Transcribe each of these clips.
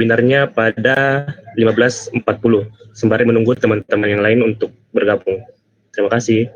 webinarnya pada 15.40, sembari menunggu teman-teman yang lain untuk bergabung. Terima kasih.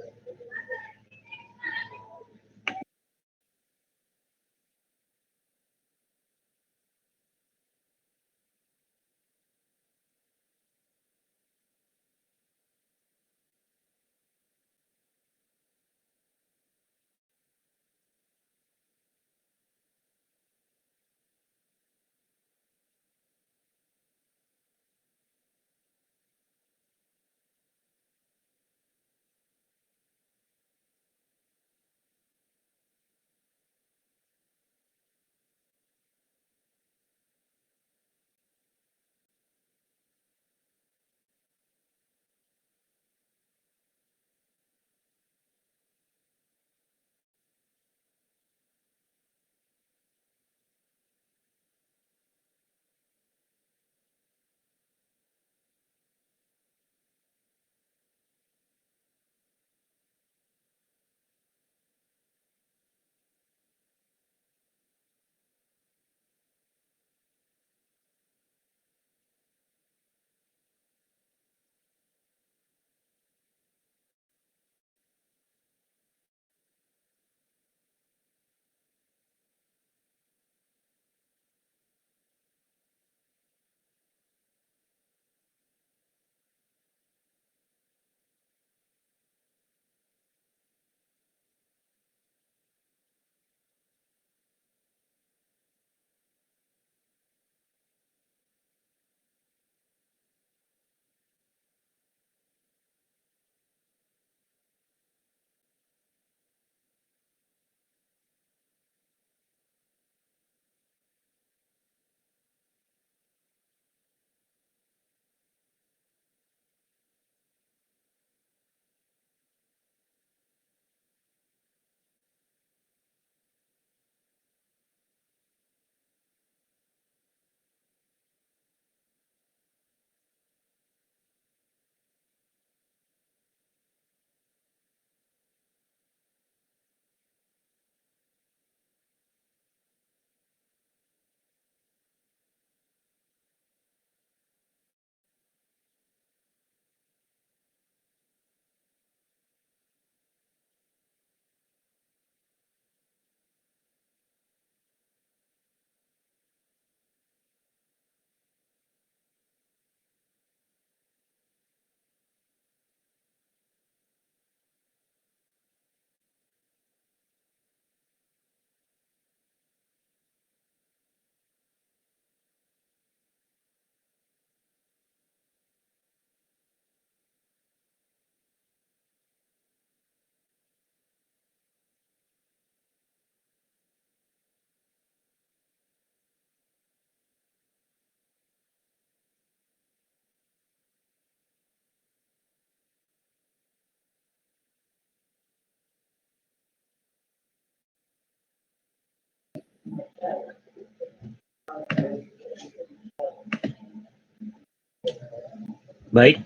Baik,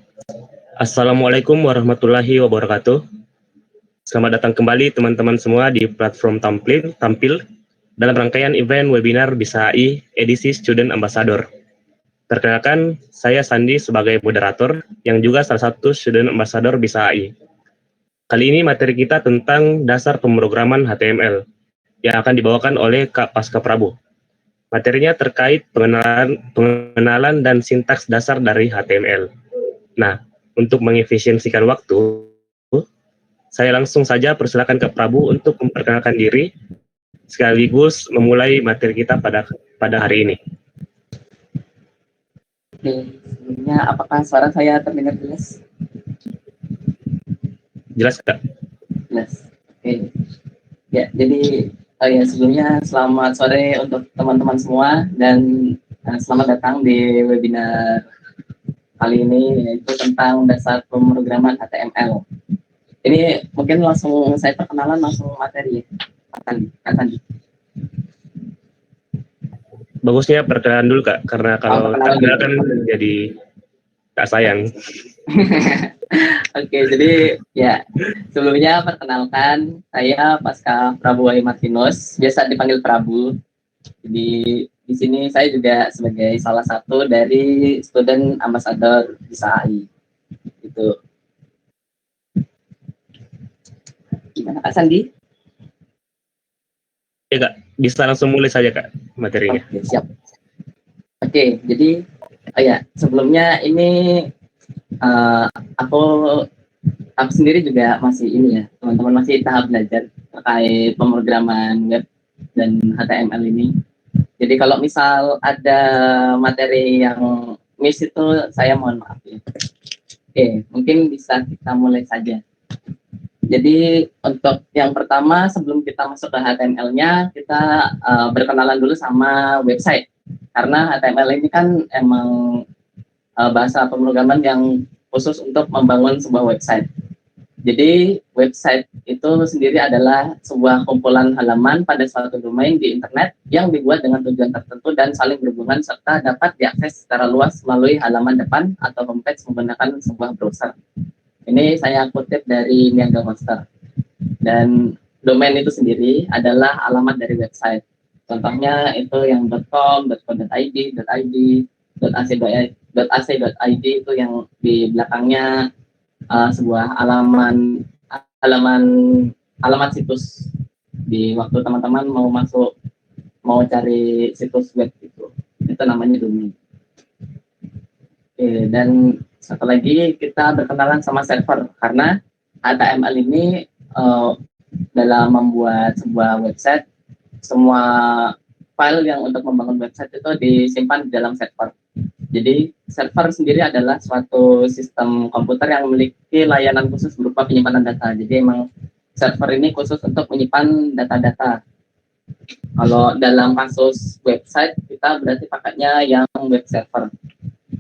Assalamualaikum warahmatullahi wabarakatuh. Selamat datang kembali teman-teman semua di platform Tampil dalam rangkaian event webinar Bisa AI edisi Student Ambassador. Perkenalkan, saya Sandi sebagai moderator yang juga salah satu Student Ambassador Bisa AI. Kali ini materi kita tentang dasar pemrograman HTML yang akan dibawakan oleh Kak Pasca Prabu. Materinya terkait pengenalan dan sintaks dasar dari HTML. Nah, untuk mengefisiensikan waktu, saya langsung saja persilakan Kak Prabu untuk memperkenalkan diri sekaligus memulai materi kita pada hari ini. Oke, sebelumnya apakah suara saya terdengar jelas? Jelas, Kak? Jelas. Oke. Ya, jadi sebelumnya selamat sore untuk teman-teman semua dan selamat datang di webinar kali ini, yaitu tentang dasar pemrograman HTML. Ini mungkin langsung saya perkenalan langsung materi. Kak Sandi. Bagusnya perkenalan dulu, Kak, karena kalau tak kan jadi tak sayang. Oke, jadi ya sebelumnya perkenalkan, saya Pasca Prabu Martinus, biasa dipanggil Prabu. Jadi di sini saya juga sebagai salah satu dari student ambassador Bisa AI. Itu. Gimana Kak Sandi? Ya Kak, bisa langsung mulai saja Kak materinya. Oke, siap. Oke, jadi sebelumnya ini aku sendiri juga masih ini ya, teman-teman masih tahap belajar terkait pemrograman web dan HTML ini. Jadi kalau misal ada materi yang miss itu saya mohon maaf ya. Oke, mungkin bisa kita mulai saja. Jadi untuk yang pertama sebelum kita masuk ke HTML-nya, kita berkenalan dulu sama website. Karena HTML ini kan emang bahasa pemrograman yang khusus untuk membangun sebuah website. Jadi website itu sendiri adalah sebuah kumpulan halaman pada suatu domain di internet yang dibuat dengan tujuan tertentu dan saling berhubungan serta dapat diakses secara luas melalui halaman depan atau homepage menggunakan sebuah browser. Ini saya kutip dari Niaga Master. Dan domain itu sendiri adalah alamat dari website. Contohnya itu yang .com, .co.id, .ac.id itu yang di belakangnya sebuah alamat situs di waktu teman-teman mau cari situs web itu namanya domain. Oke, dan satu lagi kita berkenalan sama server karena HTML ini dalam membuat sebuah website, semua file yang untuk membangun website itu disimpan di dalam server. Jadi server sendiri adalah suatu sistem komputer yang memiliki layanan khusus berupa penyimpanan data. Jadi emang server ini khusus untuk menyimpan data-data. Kalau dalam kasus website kita berarti pakainya yang web server.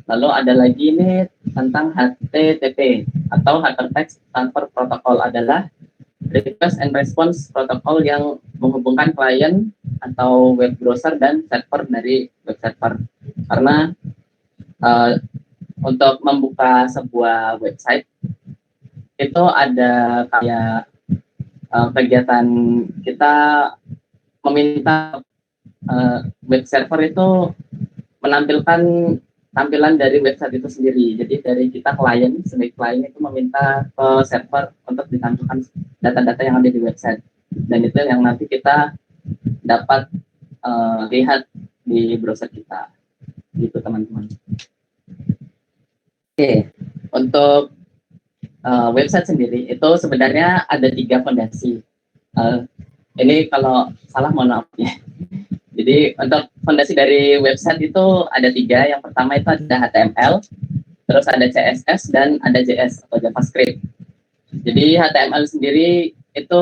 Lalu ada lagi ini tentang HTTP atau Hypertext Transfer Protocol adalah Request and Response Protocol yang menghubungkan klien atau web browser dan server dari web server. Karena untuk membuka sebuah website itu ada kayak kegiatan kita meminta web server itu menampilkan tampilan dari website itu sendiri. Jadi dari kita klien, sebagai klien itu meminta ke server untuk ditampilkan data-data yang ada di website. Dan itu yang nanti kita dapat lihat di browser kita. Gitu teman-teman. Oke, untuk website sendiri itu sebenarnya ada 3 fondasi. Ini kalau salah mohon maaf ya. Jadi untuk fondasi dari website itu ada 3. Yang pertama itu ada HTML, terus ada CSS dan ada JS atau JavaScript. Jadi HTML sendiri itu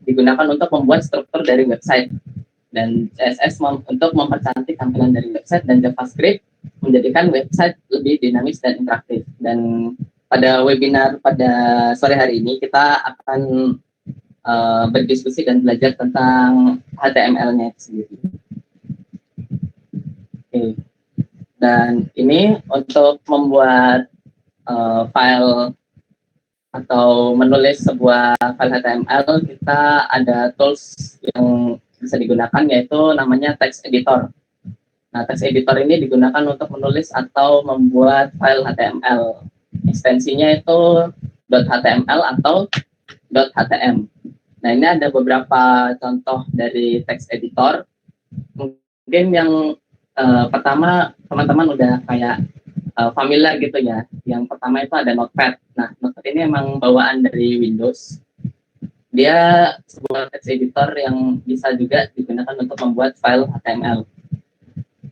digunakan untuk membuat struktur dari website, dan CSS untuk mempercantik tampilan dari website, dan JavaScript menjadikan website lebih dinamis dan interaktif. Dan pada webinar pada sore hari ini kita akan berdiskusi dan belajar tentang HTML-nya itu sendiri. Oke. Dan ini untuk membuat file atau menulis sebuah file HTML, kita ada tools yang bisa digunakan, yaitu namanya text editor. Nah, text editor ini digunakan untuk menulis atau membuat file HTML. Ekstensinya itu .html atau .htm. Nah, ini ada beberapa contoh dari text editor. Mungkin yang pertama teman-teman udah kayak familiar gitu ya. Yang pertama itu ada Notepad. Nah, Notepad ini emang bawaan dari Windows. Dia sebuah text editor yang bisa juga digunakan untuk membuat file HTML.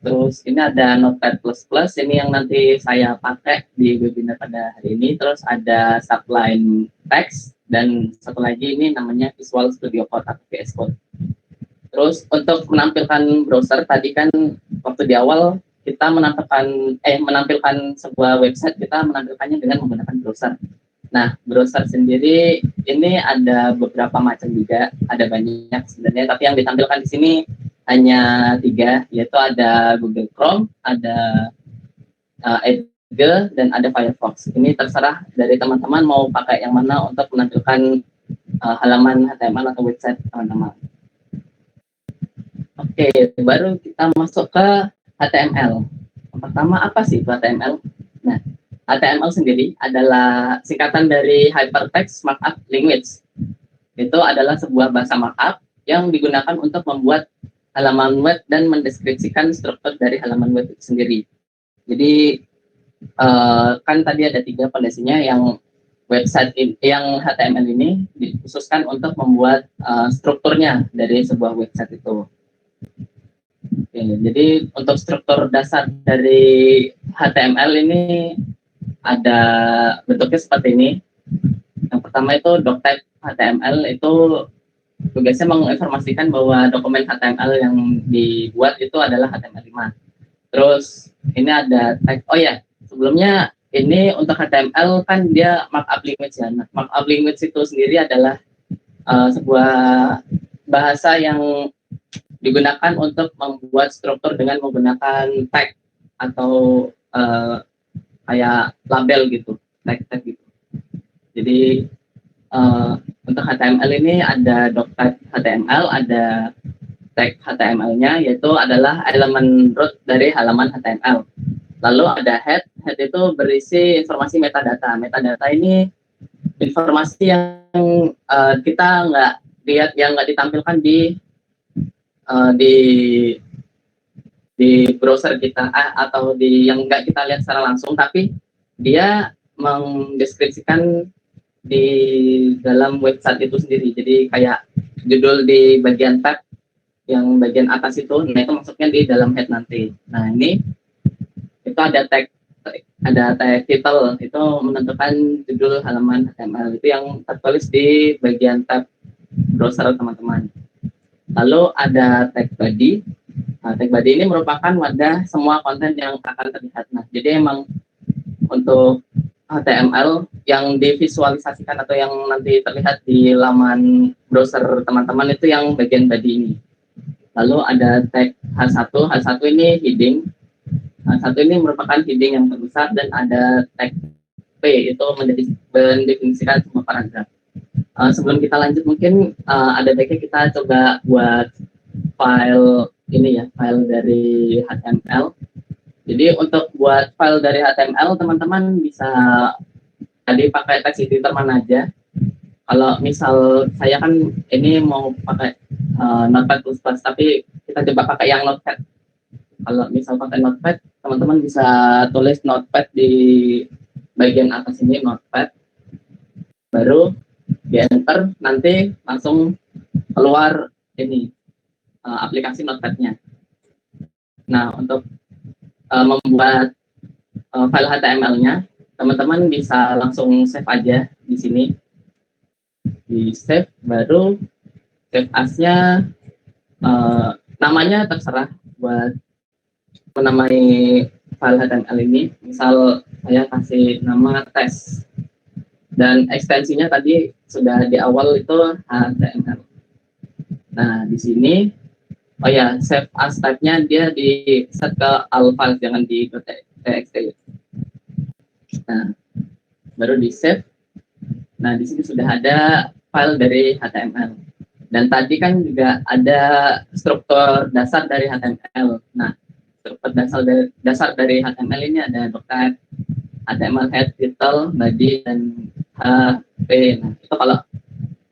Terus ini ada Notepad++, ini yang nanti saya pakai di webinar pada hari ini. Terus ada Sublime Text, dan satu lagi ini namanya Visual Studio Code atau VS Code. Terus untuk menampilkan browser, tadi kan waktu di awal kita menampilkan sebuah website, kita menampilkannya dengan menggunakan browser. Nah, browser sendiri ini ada beberapa macam juga, ada banyak sebenarnya, tapi yang ditampilkan di sini hanya 3, yaitu ada Google Chrome, ada Edge, dan ada Firefox. Ini terserah dari teman-teman mau pakai yang mana untuk menampilkan halaman HTML atau website teman-teman. Oke, baru kita masuk ke HTML. Yang pertama, apa sih itu HTML? Nah, HTML sendiri adalah singkatan dari Hypertext Markup Language. Itu adalah sebuah bahasa markup yang digunakan untuk membuat halaman web dan mendeskripsikan struktur dari halaman web itu sendiri. Jadi, kan tadi ada 3 fondasinya yang website yang HTML ini dikhususkan untuk membuat strukturnya dari sebuah website itu. Oke, jadi untuk struktur dasar dari HTML ini ada bentuknya seperti ini. Yang pertama itu doctype HTML, itu tugasnya menginformasikan bahwa dokumen HTML yang dibuat itu adalah HTML5. Terus ini ada tag. Oh ya, sebelumnya ini untuk HTML kan dia markup language ya. Nah, markup language itu sendiri adalah sebuah bahasa yang digunakan untuk membuat struktur dengan menggunakan tag atau kayak label gitu, tag gitu. Jadi untuk HTML ini ada doctype HTML, ada tag HTML-nya, yaitu adalah elemen root dari halaman HTML. Lalu ada head itu berisi informasi metadata. Metadata ini informasi yang kita nggak lihat, yang nggak ditampilkan di browser kita atau di yang nggak kita lihat secara langsung, tapi dia mendeskripsikan di dalam website itu sendiri. Jadi kayak judul di bagian tab yang bagian atas itu, nah itu masuknya di dalam head nanti. Nah ini itu ada tag title, itu menentukan judul halaman HTML itu yang tertulis di bagian tab browser teman-teman. Lalu ada tag body. Nah, tag body ini merupakan wadah semua konten yang akan terlihat. Nah, jadi emang untuk HTML yang divisualisasikan atau yang nanti terlihat di laman browser teman-teman itu yang bagian body ini. Lalu ada tag H1. H1 ini heading. H1 ini merupakan heading yang terbesar, dan ada tag P, itu mendefinisikan semua paragraf. Sebelum kita lanjut, mungkin ada baiknya kita coba buat file ini ya, file dari HTML. Jadi untuk buat file dari HTML, teman-teman bisa tadi pakai text editor mana aja. Kalau misal saya kan ini mau pakai Notepad++, tapi kita coba pakai yang Notepad. Kalau misal pakai Notepad, teman-teman bisa tulis Notepad di bagian atas ini, Notepad. Baru di enter, nanti langsung keluar ini aplikasi Notepad-nya. Nah, untuk membuat file HTML-nya, teman-teman bisa langsung save aja di sini. Di save, baru save as-nya, namanya terserah buat menamai file HTML ini. Misal saya kasih nama test, dan ekstensinya tadi sudah di awal itu HTML. Nah, di sini oh ya, save as type-nya dia di set ke all files, jangan di .txt. Nah, baru di save. Nah, di sini sudah ada file dari HTML. Dan tadi kan juga ada struktur dasar dari HTML. Nah, struktur dasar dari HTML ini ada doctype, HTML head, title, body, dan HP. Nah, itu kalau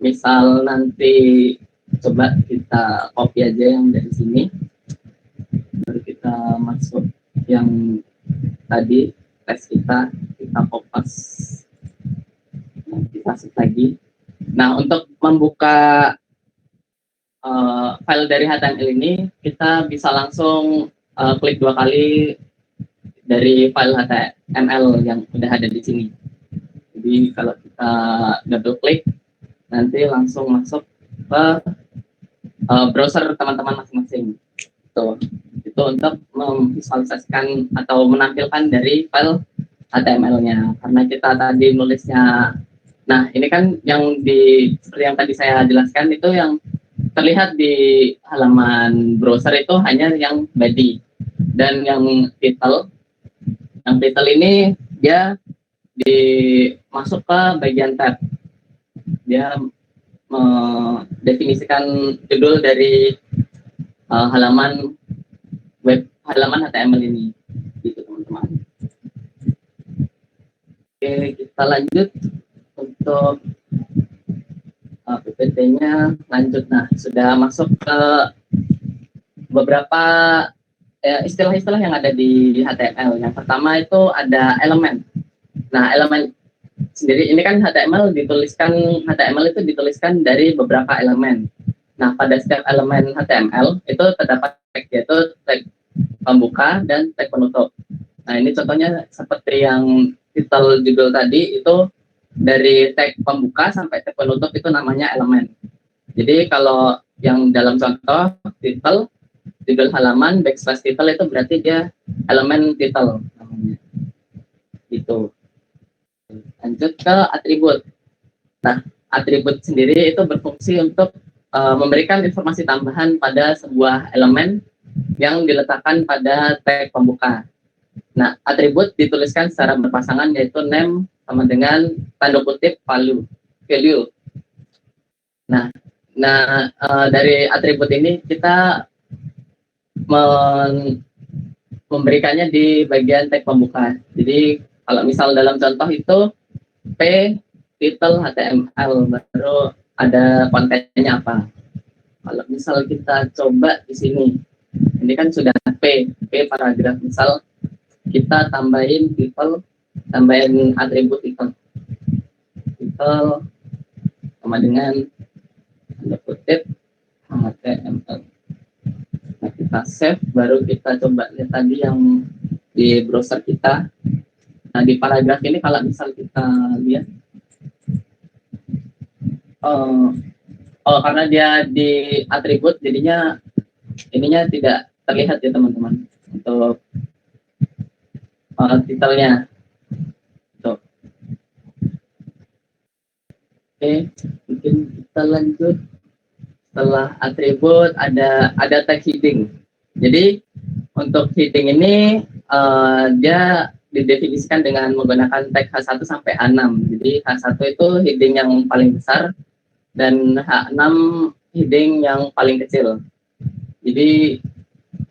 misal nanti coba kita copy aja yang dari sini, baru kita masuk yang tadi teks kita kopas, kita save lagi. Nah, untuk membuka file dari HTML ini, kita bisa langsung klik 2 kali dari file HTML yang udah ada di sini. Jadi kalau kita double klik, nanti langsung masuk ke browser teman-teman masing-masing. Itu untuk memvisualisasikan atau menampilkan dari file HTML-nya. Karena kita tadi nulisnya, nah ini kan yang seperti yang tadi saya jelaskan, itu yang terlihat di halaman browser itu hanya yang body, dan yang title. Yang title ini dia masuk ke bagian tab. Dia mendefinisikan judul dari halaman halaman HTML ini, gitu teman-teman. Oke, kita lanjut untuk PPT-nya. Lanjut, nah sudah masuk ke beberapa istilah-istilah yang ada di HTML. Yang pertama itu ada elemen. Nah, elemen sendiri ini kan HTML itu dituliskan dari beberapa elemen. Nah, pada setiap elemen HTML itu terdapat tag, yaitu tag pembuka dan tag penutup. Nah, ini contohnya seperti yang titel judul tadi, itu dari tag pembuka sampai tag penutup itu namanya elemen. Jadi kalau yang dalam contoh titel, judul halaman backslash title itu berarti dia elemen title namanya. Gitu. Lanjut ke atribut. Nah, atribut sendiri itu berfungsi untuk memberikan informasi tambahan pada sebuah elemen yang diletakkan pada tag pembuka. Nah, atribut dituliskan secara berpasangan, yaitu name sama dengan tanda kutip value. Nah, dari atribut ini kita memberikannya di bagian tag pembuka. Jadi kalau misal dalam contoh itu P title HTML, baru ada kontennya apa. Kalau misal kita coba di sini, ini kan sudah P paragraf. Misal kita tambahin title, tambahin atribut title sama dengan tanda kutip HTML. Nah, kita save, baru kita coba lihat tadi yang di browser kita. Nah, di paragraf ini kalau misal kita lihat, karena dia di atribut, jadinya ininya tidak terlihat ya teman-teman untuk titelnya. Tuh. Oke, mungkin kita lanjut. Setelah atribut ada tag heading. Jadi untuk heading ini dia didefinisikan dengan menggunakan tag H1 sampai H6. Jadi H1 itu heading yang paling besar dan H6 heading yang paling kecil. Jadi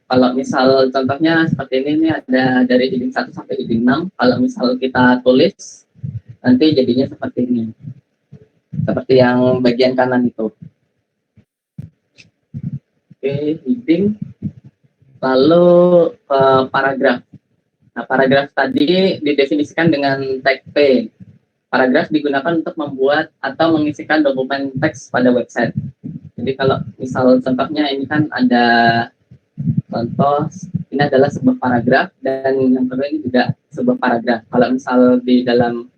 kalau misal contohnya seperti ini ada dari heading 1 sampai heading 6. Kalau misal kita tulis, nanti jadinya seperti ini. Seperti yang bagian kanan itu. Oke, heading. Lalu paragraf. Nah, paragraf tadi didefinisikan dengan tag P. Paragraf digunakan untuk membuat atau mengisikan dokumen teks pada website. Jadi kalau misal contohnya ini kan ada contoh, ini adalah sebuah paragraf, dan yang kedua ini juga sebuah paragraf. Kalau misal di dalam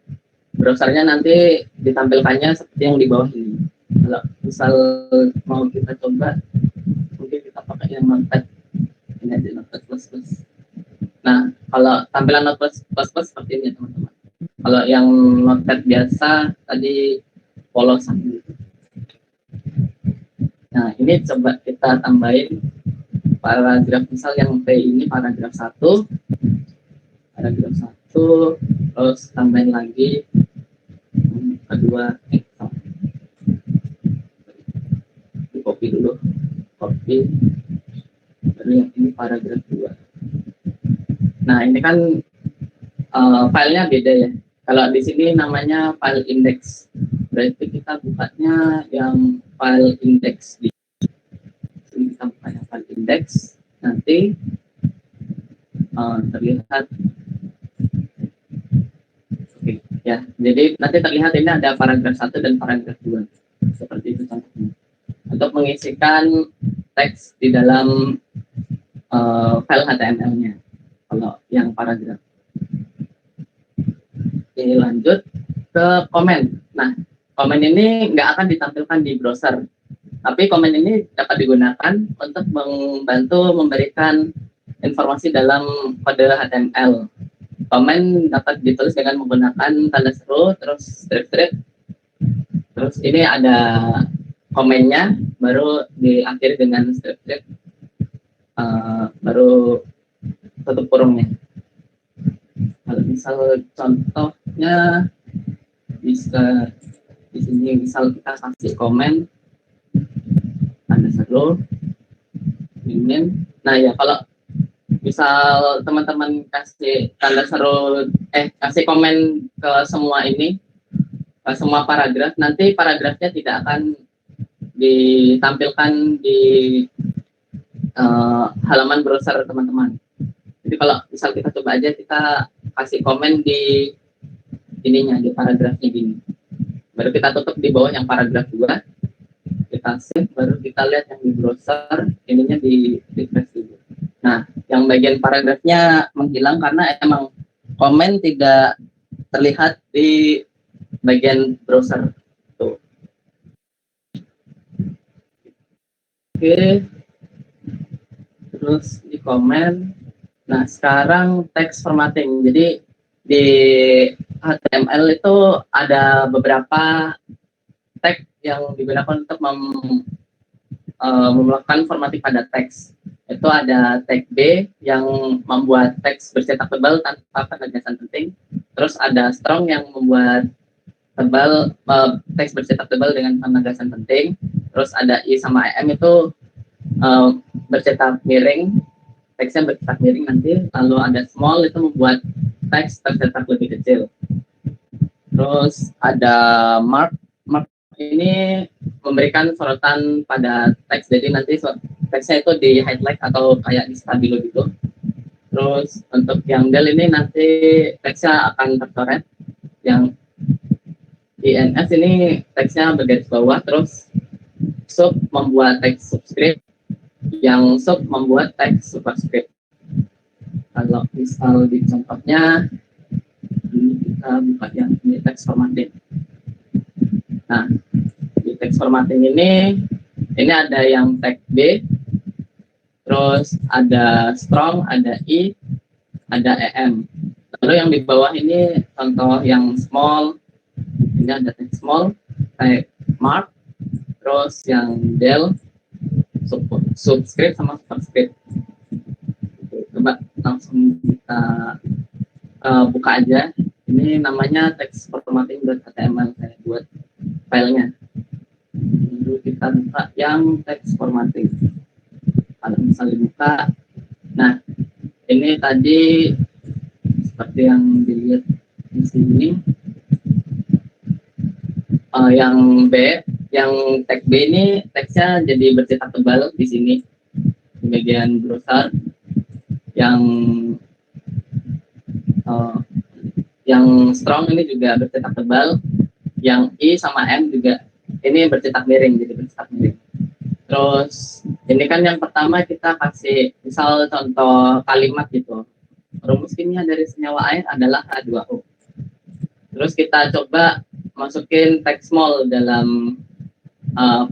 browsernya nanti ditampilkannya seperti yang di bawah ini. Kalau misal mau kita coba, mungkin kita pakai yang notepad. Ini aja notepad plus. Nah, kalau tampilan notepad plus seperti ini ya teman-teman. Kalau yang notepad biasa tadi polosan gitu. Nah, ini coba kita tambahin paragraf, misal yang P ini paragraf 1, terus tambahin lagi kedua, copy dulu, baru yang ini paragraf 2. Nah, ini kan filenya beda ya. Kalau di sini namanya file index, berarti kita bukanya yang file index. Di sini kita buka yang file index, nanti terlihat. Oke, ya. Jadi nanti terlihat ini ada paragraf 1 dan paragraf 2. Seperti itu contohnya. Untuk mengisikan teks di dalam file HTML-nya. Kalau yang paragraf. Oke, lanjut ke komen. Nah, komen ini nggak akan ditampilkan di browser, tapi komen ini dapat digunakan untuk membantu memberikan informasi dalam kode HTML. Komen dapat ditulis dengan menggunakan tanda seru, terus strip, terus ini ada komennya, baru diakhiri dengan strip, baru tutup kurungnya. Kalau misal contohnya bisa di sini, misal kita kasih komen tanda seru, admin. Nah ya, kalau misal teman-teman kasih tanda seru, kasih komen ke semua ini, ke semua paragraf, nanti paragrafnya tidak akan ditampilkan di halaman browser teman-teman. Jadi kalau misal kita coba aja, kita kasih komen di ininya, di paragrafnya gini. Baru kita tutup di bawah yang paragraf 2, kita save, baru kita lihat yang di browser, ininya di refresh dulu. Nah, yang bagian paragrafnya menghilang karena emang komen tidak terlihat di bagian browser. Tuh. Oke. Terus di komen. Nah, sekarang text formatting. Jadi di HTML itu ada beberapa tag yang digunakan untuk melakukan formatting pada teks. Itu ada tag B yang membuat teks bercetak tebal tanpa penegasan penting. Terus ada strong yang membuat teks bercetak tebal dengan penegasan penting. Terus ada I sama EM itu bercetak miring, teksnya bercetak miring nanti. Lalu ada small itu membuat teks tercetak lebih kecil. Terus ada mark ini memberikan sorotan pada teks, jadi nanti teksnya itu di highlight atau kayak di stabilo gitu. Terus untuk yang del ini nanti teksnya akan tercoret. Yang INS ini teksnya bergaris bawah. Terus sub membuat teks subscript, yang sub membuat teks superscript. Kalau misal di contohnya ini kita buka yang ini teks formatting. Nah, di teks formatting ini ada yang tag B, terus ada strong, ada I, ada EM. Lalu yang di bawah ini contoh yang small, ini ada tag small, tag mark, terus yang del, subscript sama superscript. Coba langsung kita buka aja. Ini namanya text formatting.html, saya buat filenya. Lalu kita buka yang text formatting. Kalau misalnya dibuka, nah ini tadi seperti yang dilihat di sini. Yang B, yang tag B ini teksnya jadi bercetak tebal di sini di bagian browser. Yang strong ini juga bercetak tebal. Yang I sama M juga ini bercetak miring, jadi bercetak miring. Terus ini kan yang pertama kita kasih misal contoh kalimat gitu. Rumus kimia dari senyawa air adalah H2O. Terus kita coba masukin teks small dalam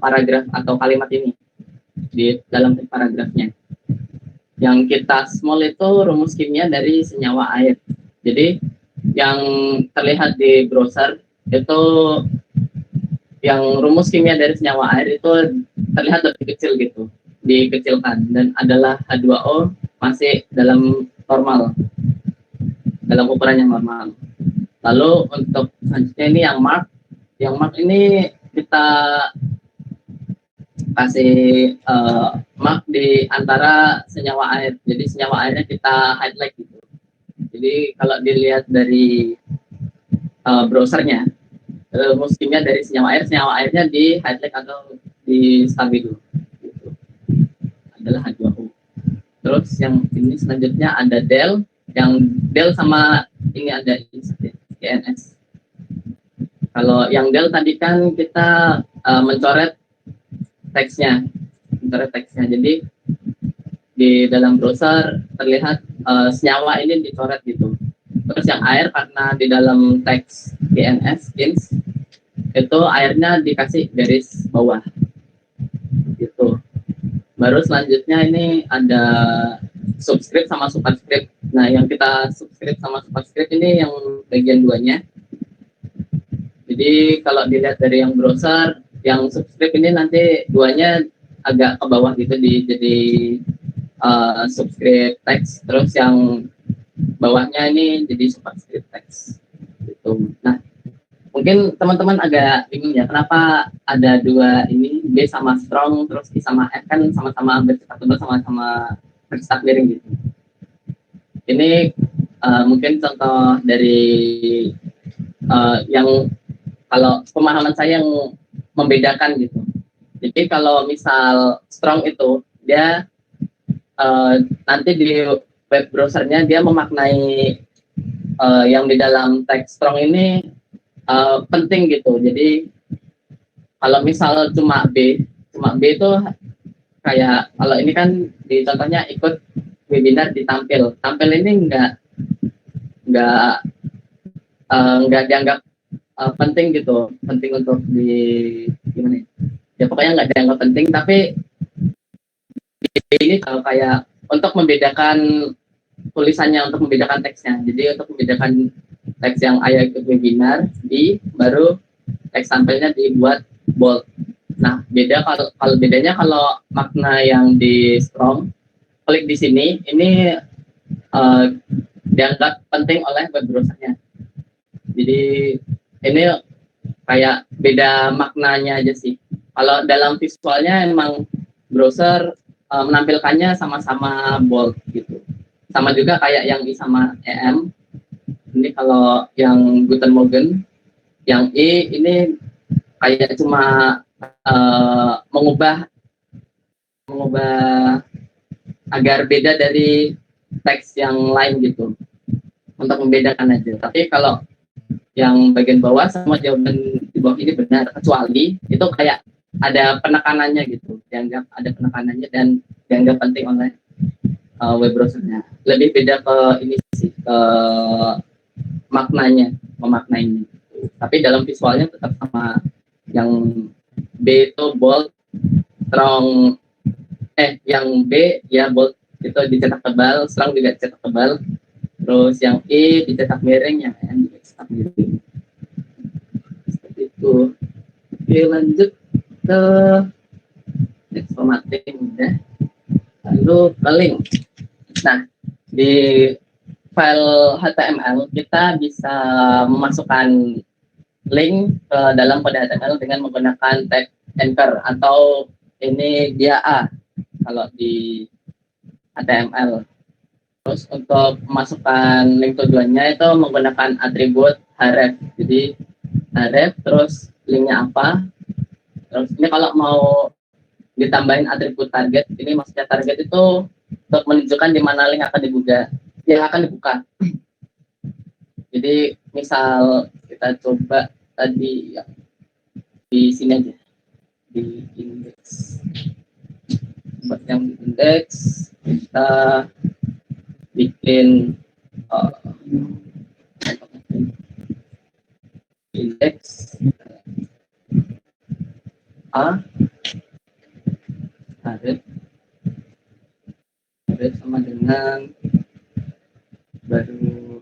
paragraf atau kalimat ini, di dalam paragrafnya. Yang kita small itu rumus kimia dari senyawa air. Jadi yang terlihat di browser itu yang rumus kimia dari senyawa air itu terlihat lebih kecil gitu, dikecilkan, dan adalah H2O masih dalam normal, dalam ukuran yang normal. Lalu untuk selanjutnya ini yang mark ini kita kasih mark di antara senyawa air, jadi senyawa airnya kita highlight gitu. Jadi kalau dilihat dari browsernya, rumus kimia dari senyawa airnya di highlight atau di stabilo gitu. Adalah H2O. Terus yang ini selanjutnya ada del, yang del sama ini ada INS. Kalau yang del tadi kan kita mencoret teksnya. Jadi di dalam browser terlihat senyawa ini dicoret gitu. Terus yang air karena di dalam teks INS itu airnya dikasih garis bawah gitu. Baru selanjutnya ini ada subscript sama superscript. Nah, yang kita subscript sama superscript ini yang bagian duanya. Jadi kalau dilihat dari yang browser, yang subscript ini nanti duanya agak ke bawah gitu, jadi subscript text. Terus yang bawahnya ini jadi superscript text gitu. Nah, mungkin teman-teman agak bingung ya, kenapa ada dua ini B sama strong, terus I sama F kan sama-sama bercetak tebal, sama-sama bercetak miring gitu. Ini mungkin contoh dari yang kalau pemahaman saya yang membedakan gitu. Jadi kalau misal strong itu dia nanti di web browsernya dia memaknai yang di dalam teks strong ini penting gitu. Jadi kalau misal cuma B itu kayak kalau ini kan di contohnya ikut webinar di tampil ini nggak dianggap penting gitu, penting untuk di gimana ya, pokoknya nggak dianggap penting. Tapi ini kalau kayak untuk membedakan tulisannya, untuk membedakan teksnya. Jadi untuk membedakan teks yang ayah ikut webinar di baru teks sampelnya dibuat bold. Nah, beda kalau bedanya kalau makna yang di strong, klik di sini ini dianggap penting oleh web browsernya. Jadi ini kayak beda maknanya aja sih. Kalau dalam visualnya emang browser menampilkannya sama-sama bold gitu. Sama juga kayak yang I sama EM. Ini kalau yang Guten Morgen, yang I ini kayak cuma mengubah agar beda dari teks yang lain gitu, untuk membedakan aja. Tapi kalau yang bagian bawah semua jawaban di bawah ini benar, kecuali itu kayak ada penekanannya gitu, dianggap ada penekanannya dan dianggap penting oleh web browsernya. Lebih beda ke ini sih, ke maknanya, memaknainya. Tapi dalam visualnya tetap sama. Yang B itu bold, strong, yang B ya bold itu dicetak tebal, strong juga dicetak tebal. Terus yang I dicetak miring, yang N dicetak miring. Seperti itu. Oke, lanjut ke next formatting udah. Lalu ke link. Nah, di file HTML kita bisa memasukkan link ke dalam kode HTML dengan menggunakan tag anchor, atau ini dia A kalau di HTML. Terus untuk memasukkan link tujuannya itu menggunakan atribut href. Jadi href terus linknya apa. Terus ini kalau mau ditambahin atribut target, ini maksudnya target itu untuk menunjukkan di mana link akan dibuka. Jadi misal kita coba tadi ya, di sini aja di indeks. Buat yang di indeks kita bikin indeks A harus sama dengan baru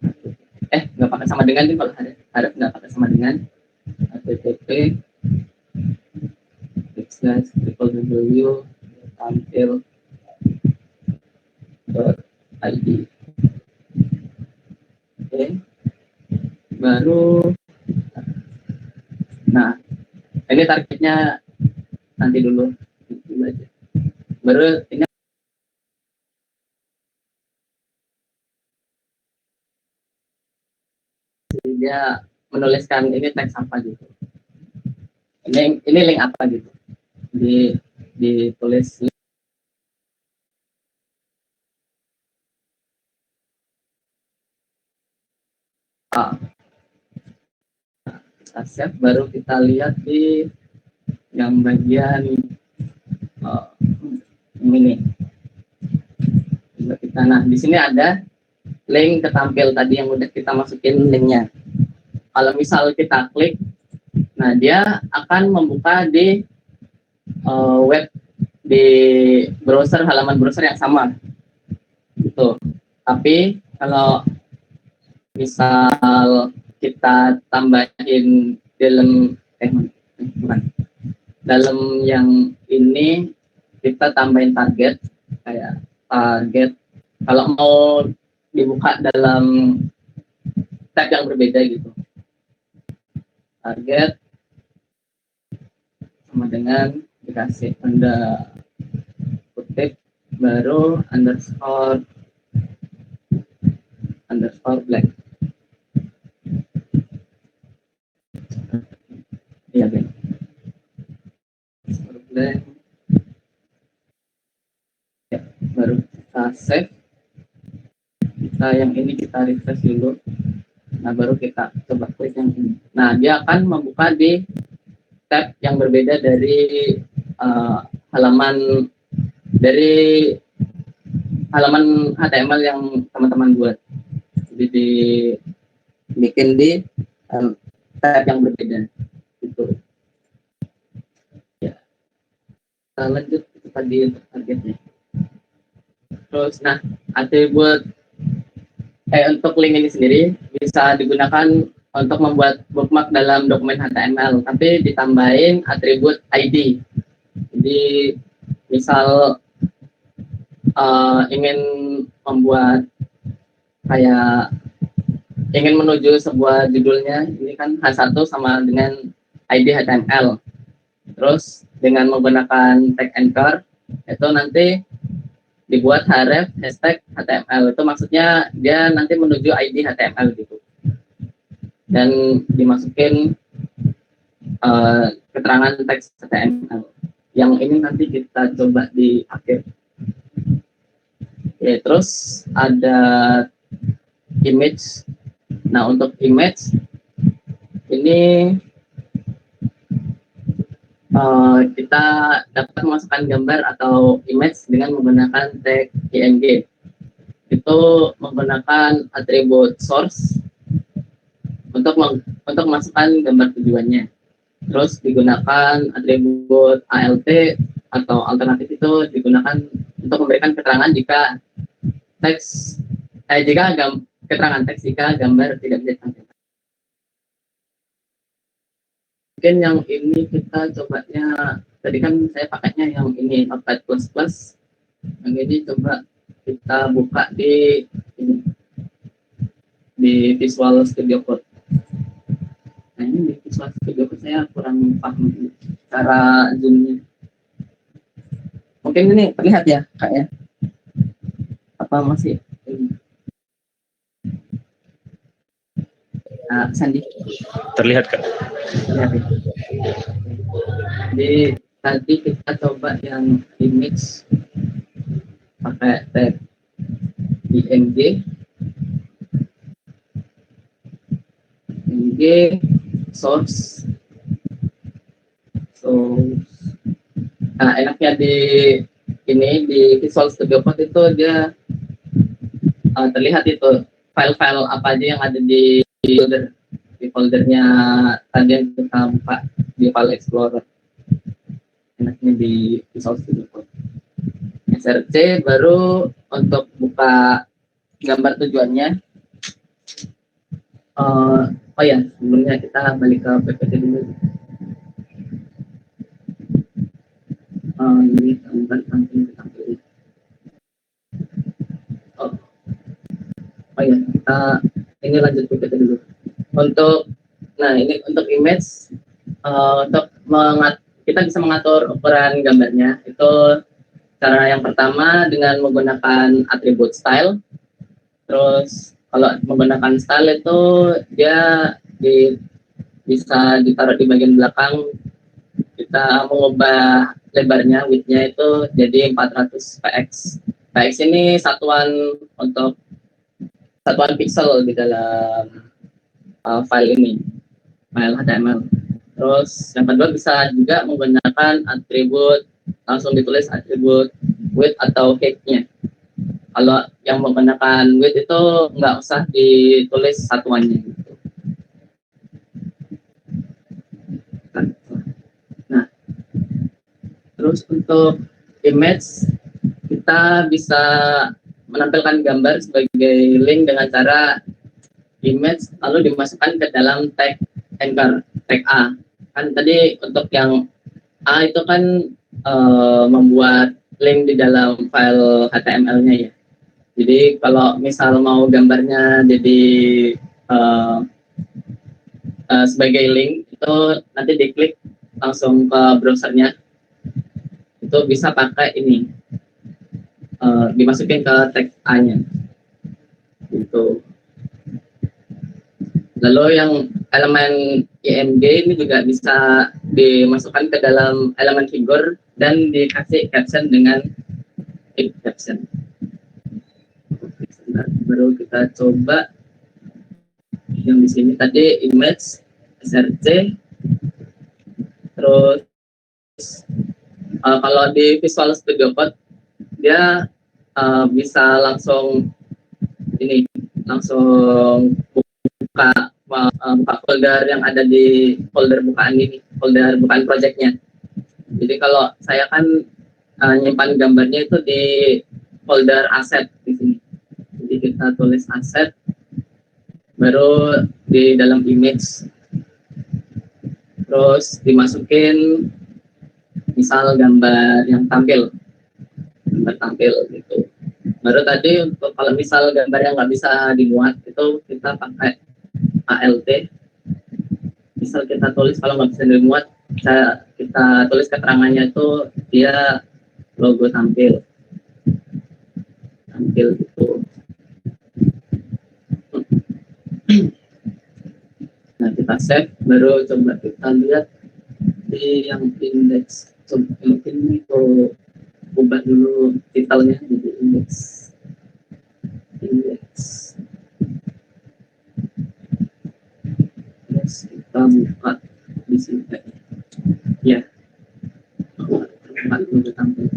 nggak pakai sama dengan nih, kalau harus nggak pakai sama dengan http www tampil.id. Oke, baru nah ini targetnya nanti dulu aja. Baru ini dia menuliskan ini teks apa gitu. Ini link apa gitu. Ditulis link. Kita save, baru kita lihat di yang bagian ini. Nah, di sini ada link ke tampil tadi yang udah kita masukin linknya. Kalau misal kita klik, nah dia akan membuka di web, di browser, halaman browser yang sama gitu. Tapi kalau misal kita tambahin dalam yang ini, kita tambahin target, kayak target kalau mau dibuka dalam tab yang berbeda gitu. Target sama dengan dikasih tanda kutip, baru underscore blank. Iya, blank. Underscore blank. Ya, baru kita save. Kita yang ini kita refresh dulu. Nah, baru kita coba klik yang ini. Nah, dia akan membuka di tab yang berbeda dari halaman HTML yang teman-teman buat. Jadi dibikin di tab yang berbeda. Gitu. Ya. Kita lanjut tadi targetnya. Terus, nah, atribut untuk link ini sendiri bisa digunakan untuk membuat bookmark dalam dokumen HTML, tapi ditambahin atribut ID. Jadi misal ingin membuat kayak ingin menuju sebuah judulnya, ini kan H1 sama dengan ID HTML. Terus dengan menggunakan tag anchor itu nanti dibuat href hashtag HTML, itu maksudnya dia nanti menuju ID HTML gitu, dan dimasukin keterangan teks HTML. Yang ini nanti kita coba di akhir. Oke, terus ada image. Nah, untuk image ini kita dapat memasukkan gambar atau image dengan menggunakan tag PNG. Itu menggunakan atribut source untuk memasukkan gambar tujuannya. Terus digunakan atribut ALT atau alternatif, itu digunakan untuk memberikan keterangan jika keterangan teks jika gambar tidak bisa ditampilkan. Mungkin yang ini kita cobanya, tadi kan saya pakainya yang ini Notepad++, yang ini coba kita buka di Visual Studio Code. Nah, ini di Visual Studio Code saya kurang paham cara zoomnya. Mungkin ini terlihat ya Kak ya? Apa masih ini? Nah, Sandi. Terlihat, Kak. Terlihat ya. Jadi tadi kita coba yang image pakai tag PNG, source. Nah, enaknya di Visual Studio Code itu dia terlihat itu file-file apa aja yang ada di foldernya tadi yang kita buka di file explorer. Enaknya di Visual Studio Code. SRC baru untuk buka gambar tujuannya. Oh ya, sebelumnya kita balik ke PPT dulu. Ini gambar tampil. Oh ya, kita ini lanjut PPT dulu. Ini untuk image, kita bisa mengatur ukuran gambarnya. Itu cara yang pertama dengan menggunakan atribut style. Terus kalau menggunakan style itu dia bisa ditaruh di bagian belakang. Kita mengubah lebarnya, width-nya itu jadi 400 px. Px ini satuan pixel di dalam file ini, file HTML. Terus yang kedua bisa juga menggunakan atribut, langsung ditulis atribut width atau height-nya. Kalau yang menggunakan width itu nggak usah ditulis satuannya. Nah, terus untuk image kita bisa menampilkan gambar sebagai link dengan cara image lalu dimasukkan ke dalam tag anchor, tag A. Kan tadi untuk yang A itu kan membuat link di dalam file HTML-nya ya. Jadi kalau misal mau gambarnya jadi sebagai link, itu nanti diklik langsung ke browsernya. itu bisa pakai ini, dimasukin ke tag A-nya gitu. Lalu yang elemen IMG ini juga bisa dimasukkan ke dalam elemen figur dan dikasih caption dengan if caption. Baru kita coba yang di sini tadi image src, terus kalau di Visual Studio Code dia bisa langsung ini, langsung buka folder yang ada di folder bukaan ini, folder bukaan projectnya. Jadi kalau saya kan nyimpan gambarnya itu di folder aset di sini. Jadi kita tulis aset, baru di dalam image, terus dimasukin misal gambar yang tampil, gambar tampil gitu. Baru tadi untuk kalau misal gambar yang nggak bisa dimuat itu kita pakai ALT. Misal kita tulis kalau nggak bisa dimuat, kita tulis keterangannya itu dia logo tampil gitu. Nah kita save, baru coba kita lihat di yang index. Coba mungkin ini kalau ubah dulu titelnya jadi index. Terus kita buka di sini ya, logo tampil.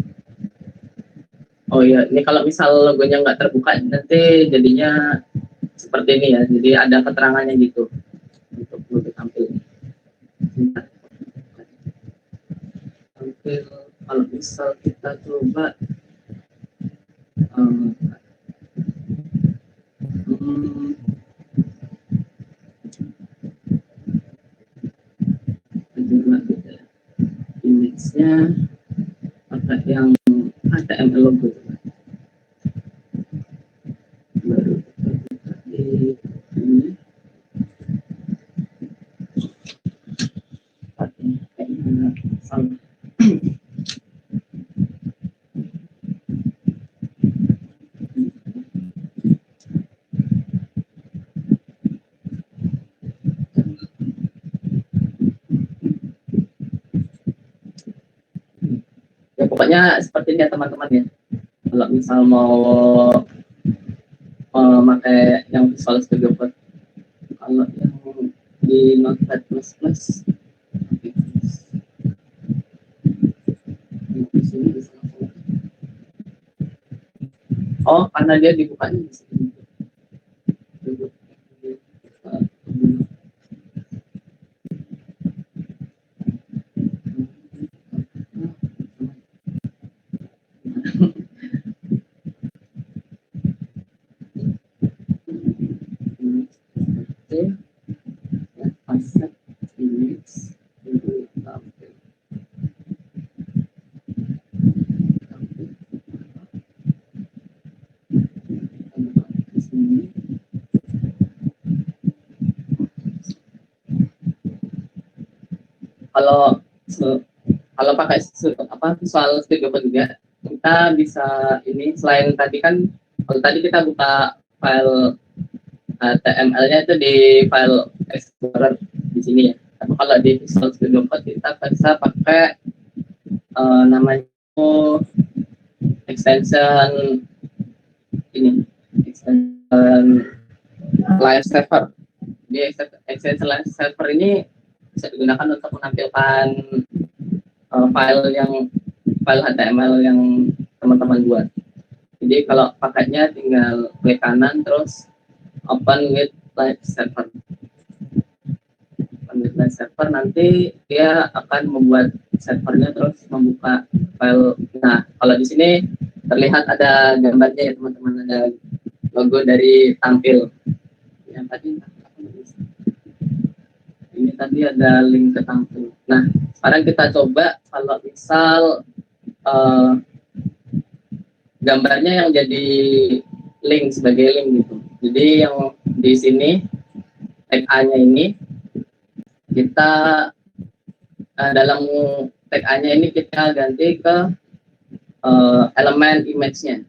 Oh ya, ini kalau misal logonya nggak terbuka nanti jadinya seperti ini ya, jadi ada keterangannya gitu untuk logo tampil. Kalau misal kita coba image-nya pakai yang HTML logo. Baru kita di ini salah. Ya pokoknya seperti ini ya teman-teman ya. Kalau misal mau pakai yang Visual Studio Code, kalau yang di Notepad++, oh karena dia dibukanya di sini. Aset image tampil. Kalau pakai Visual Studio Code juga kita bisa ini, selain tadi kan kalau tadi kita buka file HTML-nya itu di file Explorer di sini ya. Tapi kalau di Visual Studio Code kita bisa pakai namanya extension ini, extension Live Server. Di extension Live Server ini bisa digunakan untuk menampilkan file HTML yang teman-teman buat. Jadi kalau paketnya tinggal klik kanan terus open with live server. Open with live server, nanti dia akan membuat servernya terus membuka file. Nah kalau di sini terlihat ada gambarnya ya teman-teman, ada logo dari tampil. Yang tadi ini tadi ada link ke tampil. Nah sekarang kita coba kalau misal gambarnya yang jadi link, sebagai link gitu. Jadi yang di sini tag A-nya ini kita dalam tag A-nya ini kita ganti ke elemen image-nya.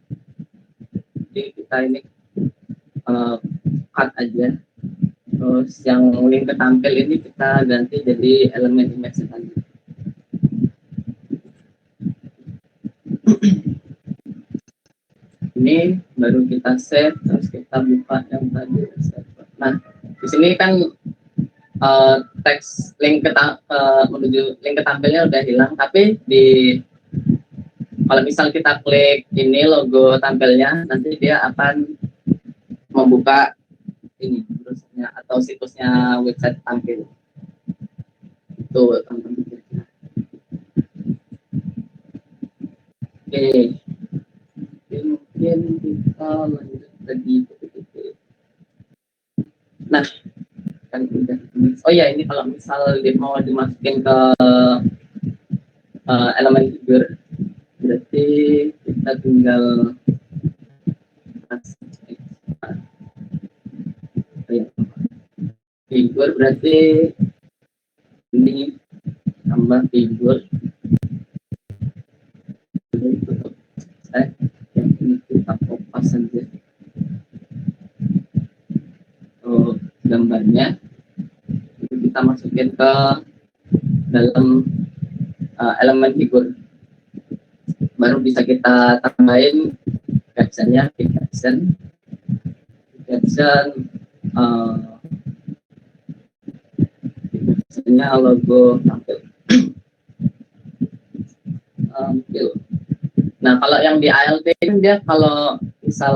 Jadi kita ini cut aja. Terus yang link ketampil ini kita ganti jadi elemen image tadi. Ini baru kita save, terus kita buka yang tadi. Nah, di sini kan teks link menuju link ketampilnya udah hilang, tapi kalau misal kita klik ini logo tampilnya, nanti dia akan membuka ini terusnya atau situsnya website tampil. Itu teman-teman. Oke. Mungkin kita lanjut lagi. Nah, kan udah. Oh ya, ini kalau misal dia mau dimasukin ke elemen figur, berarti kita tinggal figur, berarti ini tambah figur. Yang ini kita kopas saja. Gambarnya kita masukin ke dalam elemen figur, baru bisa kita tambahin captionnya, caption captionnya logo tampil. Nah, kalau yang di ALT kan dia kalau misal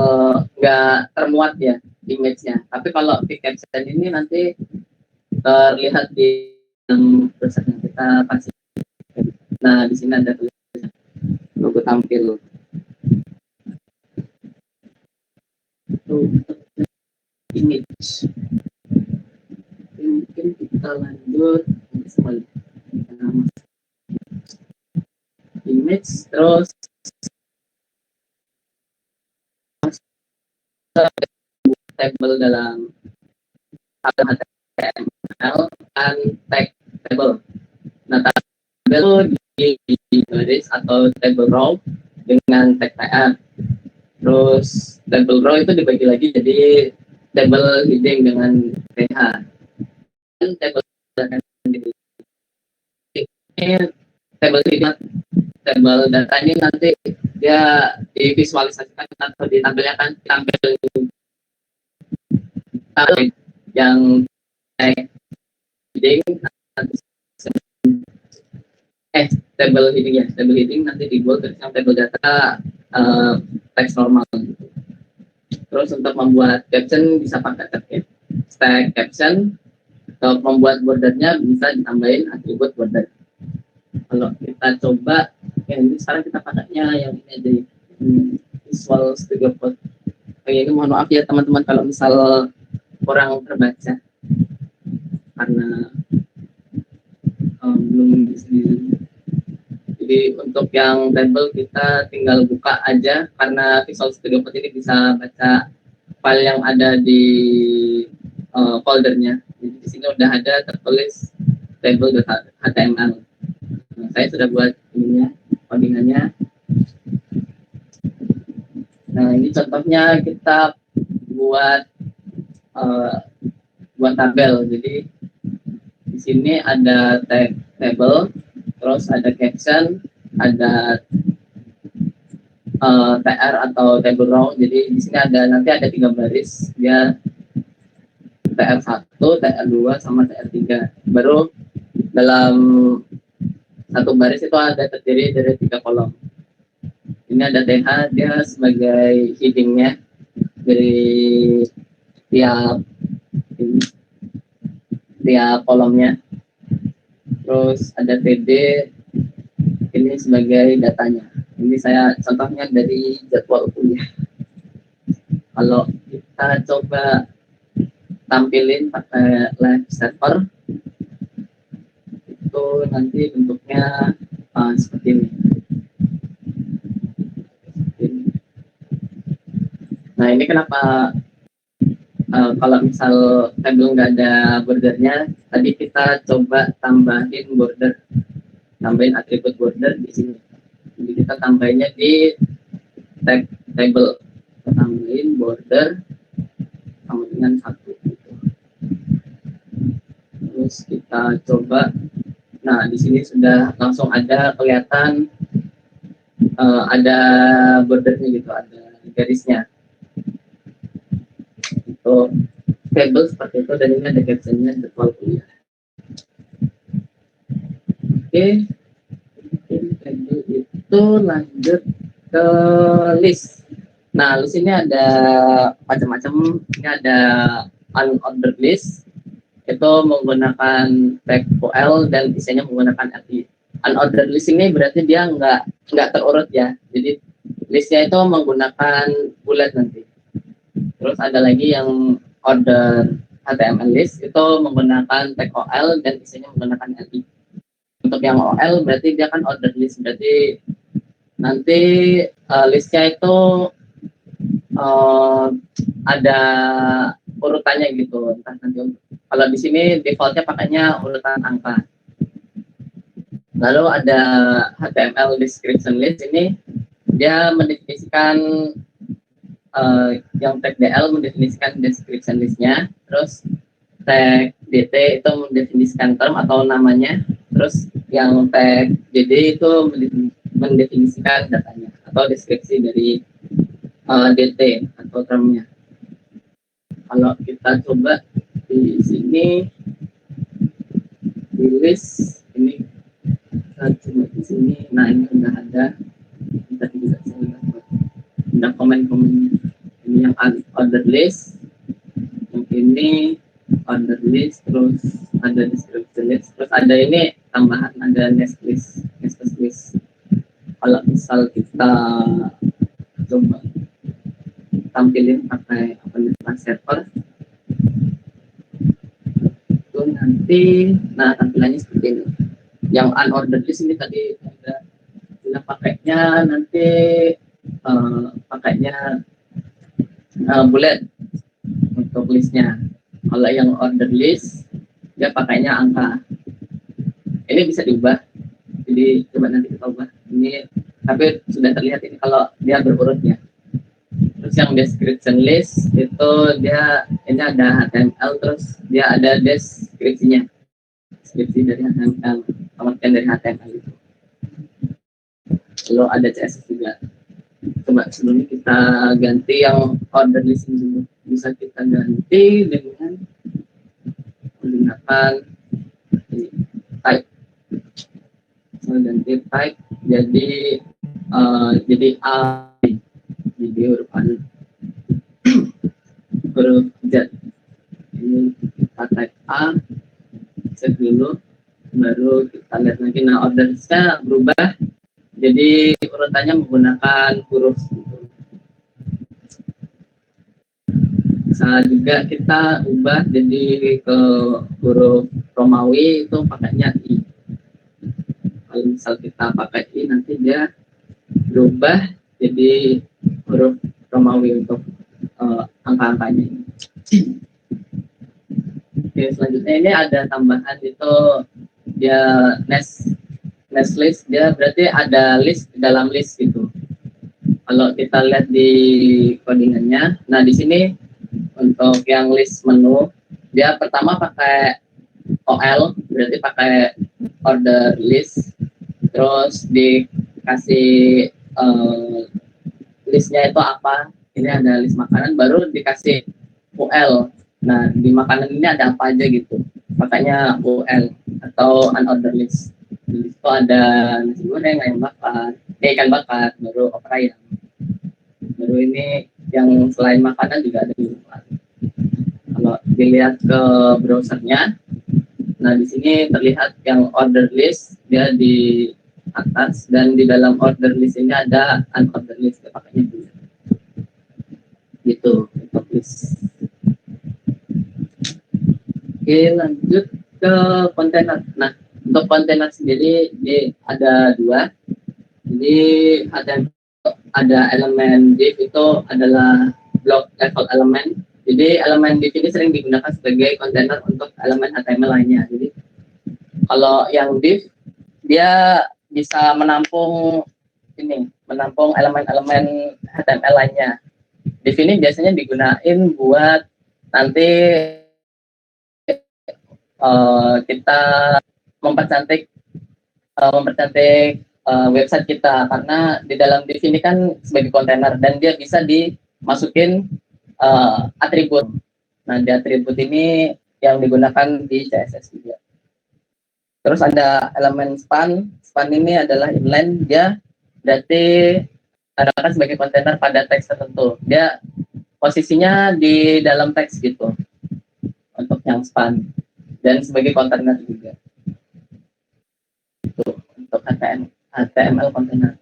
nggak termuat ya image-nya, tapi kalau di caption ini nanti terlihat di tulisan yang kita kasih. Nah, di sini ada tulisan logo tampil. Image. Mungkin kita lanjut image, terus table dalam HTML dan tag table. Nah, table di baris atau table row dengan tag TR. Terus table row itu dibagi lagi jadi table heading dengan TH. Dan table table data ini nanti dia divisualisasikan atau ditampilkan yang heading table heading ya, table heading nanti dibuat ke yang table data teks normal. Terus untuk membuat caption bisa pakai tag caption. Untuk membuat bordernya bisa ditambahin atribut border. Kalau kita coba, ya ini sekarang kita pakainya yang ini aja, Visual Studio Code. Ini mohon maaf ya teman-teman kalau misal kurang terbaca karena belum bisa. Jadi untuk yang table kita tinggal buka aja karena Visual Studio Code ini bisa baca file yang ada di foldernya. Jadi di sini udah ada tertulis table.html. Nah, saya sudah buat ininya, codingannya. Nah, ini contohnya kita buat tabel. Jadi di sini ada table, terus ada caption, ada TR atau table row. Jadi di sini nanti ada 3 baris, dia TR1, TR2 sama TR3. Baru dalam satu baris itu ada terdiri dari 3 kolom. Ini ada TH, dia sebagai headingnya dari tiap kolomnya. Terus ada TD, ini sebagai datanya. Ini saya contohnya dari jadwal kuliah. Kalau kita coba tampilin pakai live server, itu nanti bentuknya seperti ini. Nah, ini kenapa kalau misal table nggak ada bordernya, tadi kita coba tambahin border. tambahin atribut border di sini. Jadi kita tambahinnya di table, kita tambahin border sama dengan 1 gitu. Terus kita coba, nah di sini sudah langsung ada kelihatan ada bordernya gitu, ada garisnya. Itu table seperti itu, dan ini ada captionnya jadwal kuliah. Oke, table itu lanjut ke list. Nah, list ini ada macam-macam. Ini ada unordered list, itu menggunakan tag OL dan isinya menggunakan arti. Unordered list ini berarti dia nggak terurut ya. Jadi listnya itu menggunakan bullet nanti. Terus ada lagi yang order HTML list, itu menggunakan tag OL dan isinya menggunakan arti. Untuk yang OL berarti dia kan order list, berarti nanti listnya itu ada urutannya gitu. Entah nanti kalau di sini defaultnya pakainya urutan angka. Lalu ada HTML description list, ini dia mendefinisikan yang tag DL mendefinisikan description listnya, terus tag DT itu mendefinisikan term atau namanya, terus yang tag DD itu mendefinisikan datanya atau deskripsi dari DT atau termnya. Kalau kita coba di sini di list ini, kita coba di sini, nah ini udah ada, kita bisa lihat ada komen-komennya. Ini yang order list, yang ini order list, terus ada description list, terus ada ini tambahan, ada nest list. Kalau misal kita coba tampilin pakai aplikasi server itu nanti, nah tampilannya seperti ini. Yang unordered list ini tadi ada pakainya nanti pakainya bullet untuk listnya. Kalau yang order list dia pakainya angka. Ini bisa diubah, jadi coba nanti kita ubah ini, tapi sudah terlihat ini kalau dia berurut ya. Terus yang description list itu dia ini ada HTML, terus dia ada deskripsinya, deskripsi dari HTML, pengertian dari HTML itu. Lalu ada CSS juga. Coba sebelumnya kita ganti yang order list dulu. Bisa kita ganti dengan menggunakan type. Ganti type jadi A, jadi huruf A, huruf Z. Ini kita type A, set dulu, baru kita lihat lagi. Nah, ordernya berubah, jadi urutannya menggunakan huruf. Bisa juga kita ubah jadi ke huruf Romawi, itu pakainya I. Kalau misal kita pakai I, nanti dia berubah jadi huruf Romawi untuk angka-angkanya. Oke, selanjutnya ini ada tambahan, itu dia nest list, dia berarti ada list di dalam list gitu. Kalau kita lihat di codingannya, nah di sini untuk yang list menu, dia pertama pakai OL, berarti pakai order list, terus dikasih listnya itu apa, ini ada list makanan, baru dikasih UL. Nah di makanan ini ada apa aja gitu, makanya UL atau unordered list. Di situ ada nasi goreng, ayam bakar, ikan bakar, baru opor ayam. Baru ini yang selain makanan juga ada di luar. Kalau dilihat ke browsernya, nah di sini terlihat yang order list dia di atas, dan di dalam order list ini ada unordered list, pakainya dulu. Gitu untuk list. Oke, lanjut ke kontainer. Nah, untuk kontainer sendiri ada dua. Jadi ada elemen div, itu adalah block level element. Jadi elemen div ini sering digunakan sebagai kontainer untuk elemen HTML lainnya. Jadi kalau yang div dia bisa menampung elemen-elemen HTML lainnya. Div ini biasanya digunain buat nanti kita mempercantik website kita, karena di dalam div ini kan sebagai kontainer dan dia bisa dimasukin atribut. Nah, di atribut ini yang digunakan di CSS juga. Terus ada elemen span. Span ini adalah inline, dia berarti adakan sebagai kontainer pada teks tertentu. Dia posisinya di dalam teks gitu untuk yang span, dan sebagai kontainer juga. Itu untuk HTML kontainer.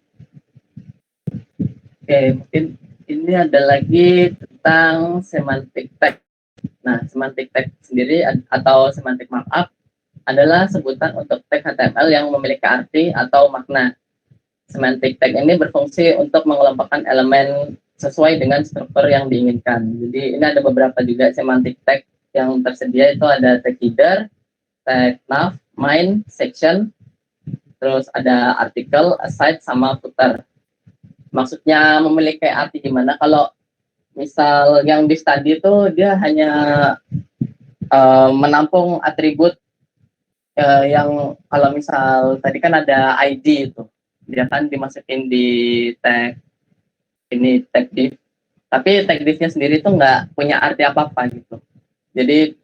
Oke, mungkin ini ada lagi tentang semantic tag. Nah, semantic tag sendiri atau semantic markup adalah sebutan untuk tag HTML yang memiliki arti atau makna. Semantic tag ini berfungsi untuk mengelompokkan elemen sesuai dengan struktur yang diinginkan. Jadi ini ada beberapa juga semantic tag yang tersedia, itu ada tag header, tag nav, main, section, terus ada artikel, aside, sama footer. Maksudnya memiliki arti gimana? Kalau misal yang di study itu dia hanya menampung atribut yang kalau misal tadi kan ada ID itu, dia kan dimasukin di tag ini, tag div, tapi tag divnya sendiri itu nggak punya arti apa-apa gitu. Jadi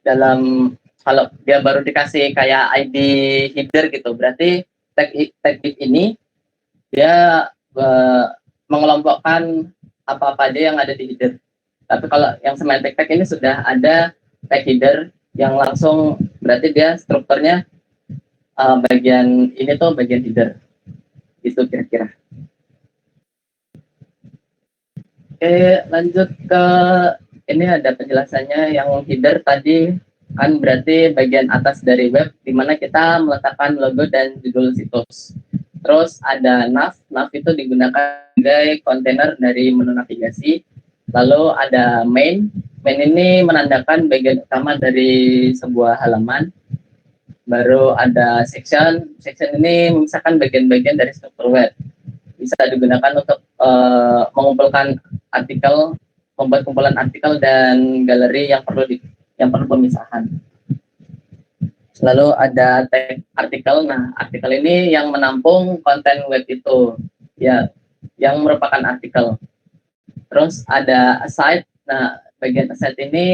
kalau dia baru dikasih kayak ID header gitu, berarti tag div ini dia mengelompokkan apa-apa aja yang ada di header. Tapi kalau yang semantic tag ini sudah ada tag header yang langsung, berarti dia strukturnya bagian ini tuh bagian header. Itu kira-kira. Oke, lanjut ke ini ada penjelasannya. Yang header tadi kan berarti bagian atas dari web di mana kita meletakkan logo dan judul situs. Terus ada nav. Nav itu digunakan sebagai kontainer dari menu navigasi. Lalu ada main. Main ini menandakan bagian utama dari sebuah halaman. Baru ada section. Section ini memisahkan bagian-bagian dari struktur web. Bisa digunakan untuk mengumpulkan artikel, membuat kumpulan artikel dan galeri yang perlu pemisahan. Lalu ada tag artikel. Nah, artikel ini yang menampung konten web itu, ya, yang merupakan artikel. Terus ada aside. Nah, bagian aside ini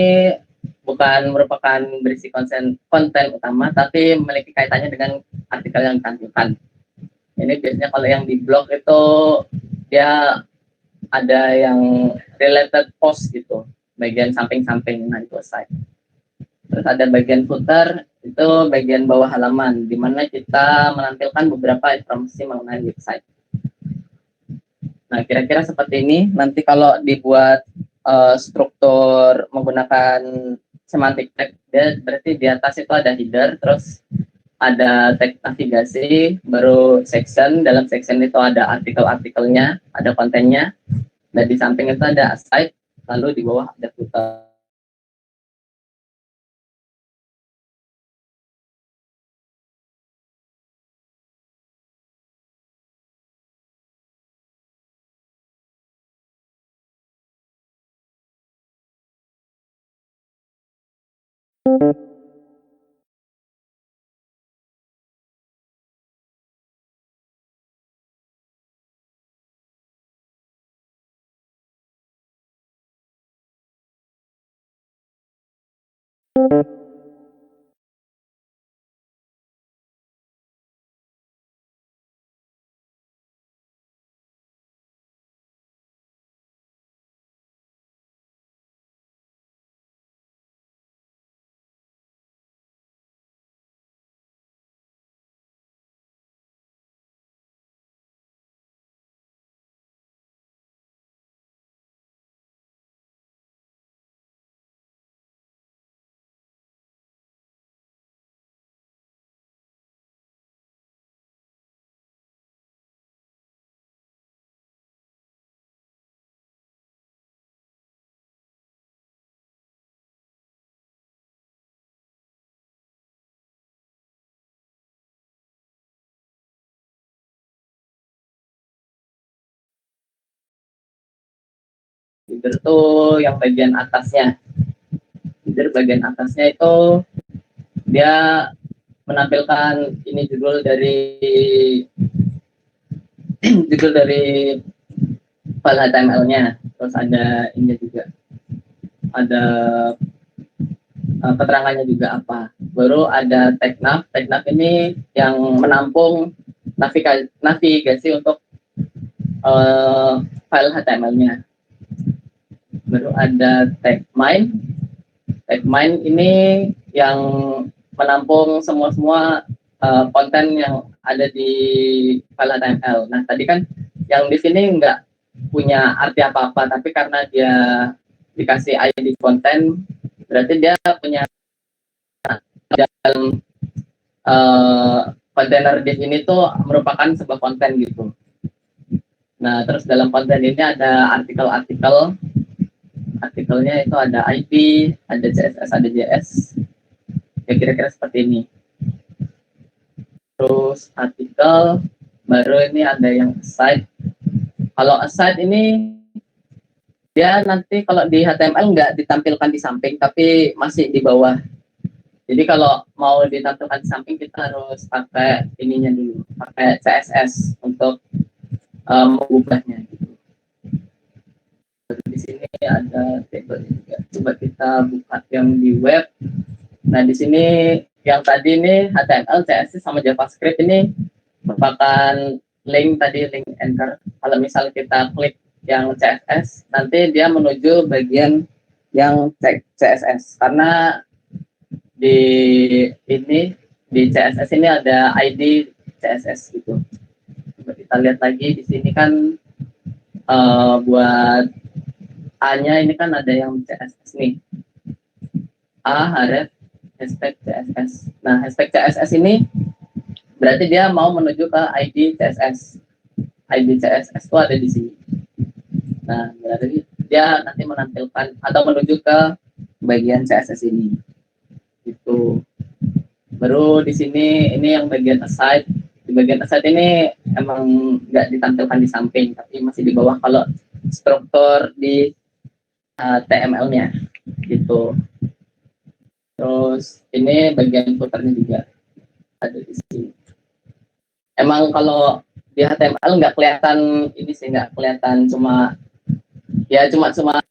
bukan merupakan berisi konten utama, tapi memiliki kaitannya dengan artikel yang ditampilkan. Ini biasanya kalau yang di blog itu dia ada yang related post gitu, bagian samping-samping. Nah, itu aside. Terus ada bagian footer, itu bagian bawah halaman, di mana kita menampilkan beberapa informasi mengenai website. Nah, kira-kira seperti ini. Nanti kalau dibuat struktur menggunakan semantic tag, dia berarti di atas itu ada header, terus ada tag navigasi, baru section. Dalam section itu ada artikel-artikelnya, ada kontennya, dan di samping itu ada aside, lalu di bawah ada footer. Feeder tuh yang bagian atasnya. Feeder bagian atasnya itu dia menampilkan ini judul dari judul dari file HTML-nya. Terus ada ini juga, ada keterangannya juga apa. Baru ada tag nav. Tag nav ini yang menampung navigasi untuk file HTML-nya. Baru ada tag main. Tag main ini yang menampung semua konten yang ada di file HTML. Nah, tadi kan yang di sini nggak punya arti apa-apa, tapi karena dia dikasih ID konten, berarti dia punya dalam kontainer div ini tuh merupakan sebuah konten gitu. Nah, terus dalam konten ini ada artikelnya itu ada IP, ada CSS, ada JS, ya kira-kira seperti ini. Terus artikel, baru ini ada yang aside. Kalau aside ini dia nanti kalau di HTML nggak ditampilkan di samping, tapi masih di bawah. Jadi kalau mau ditampilkan di samping kita harus pakai ininya dulu, pakai CSS untuk mengubahnya. Di sini ada table juga. Coba kita buka yang di web. Nah, di sini yang tadi ini HTML, CSS sama JavaScript ini merupakan link tadi, link anchor. Kalau misal kita klik yang CSS, nanti dia menuju bagian yang CSS. Karena di ini di CSS ini ada ID CSS gitu. Coba kita lihat lagi di sini kan buat A-nya ini kan ada yang CSS nih. A href hashtag CSS. Nah, hashtag CSS ini berarti dia mau menuju ke ID CSS. ID CSS itu ada di sini. Nah, berarti dia nanti menampilkan atau menuju ke bagian CSS ini. Itu. Baru di sini ini yang bagian aside. Di bagian aside ini emang nggak ditampilkan di samping, tapi masih di bawah kalau struktur di TML-nya gitu. Terus ini bagian footernya juga ada di sini. Emang kalau di HTML nggak kelihatan ini sih, nggak kelihatan cuma